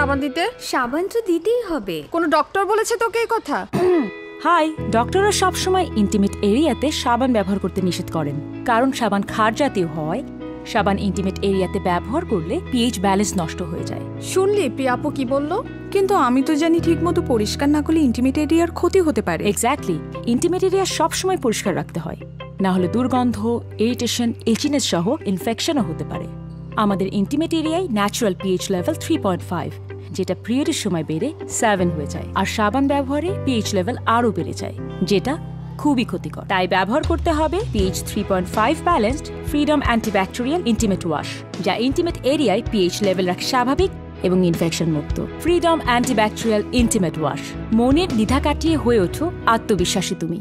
সাবান দিতে? সাবান তো দিতেই হবে। কোনো ডক্টর বলেছে তোকে এই কথা? হাই, ডক্টররা সবসময় ইন্টিমেট এরিয়াতে সাবান ব্যবহার করতে নিষেধ করেন, কারণ সাবান ক্ষার জাতীয় হয়। সাবান ইন্টিমেট এরিয়াতে ব্যবহার করলে পিএইচ ব্যালেন্স নষ্ট হয়ে যায়। শুনলি প্রিয়া আপু কি বললো? কিন্তু আমি তো জানি ঠিকমতো পরিষ্কার না করলে ইন্টিমেট এরিয়ার ক্ষতি হতে পারে। এক্স্যাক্টলি, ইন্টিমেট এরিয়া সবসময় পরিষ্কার রাখতে হয়, না হলে দুর্গন্ধ, ইরিটেশন, ইচিনেস সহ ইনফেকশনও হতে পারে। আমাদের ইন্টিমেট এরিয়ায় ন্যাচারাল পিএইচ লেভেল 3.5, যেটা পিরিয়ডের সময় বেড়ে 7 হয়ে যায়, আর সাবান ব্যবহারে পিএইচ লেভেল আরও বেড়ে যায়, যেটা খুবই ক্ষতিকর। তাই ব্যবহার করতে হবে pH 3.5 balanced freedom antibacterial intimate wash, যা ইন্টিমেট এরিয়ায় পিএইচ লেভেল রাখে স্বাভাবিক এবং ইনফেকশন মুক্ত। Freedom antibacterial intimate wash. মনের দ্বিধা কাটিয়ে হয়ে ওঠো আত্মবিশ্বাসী তুমি।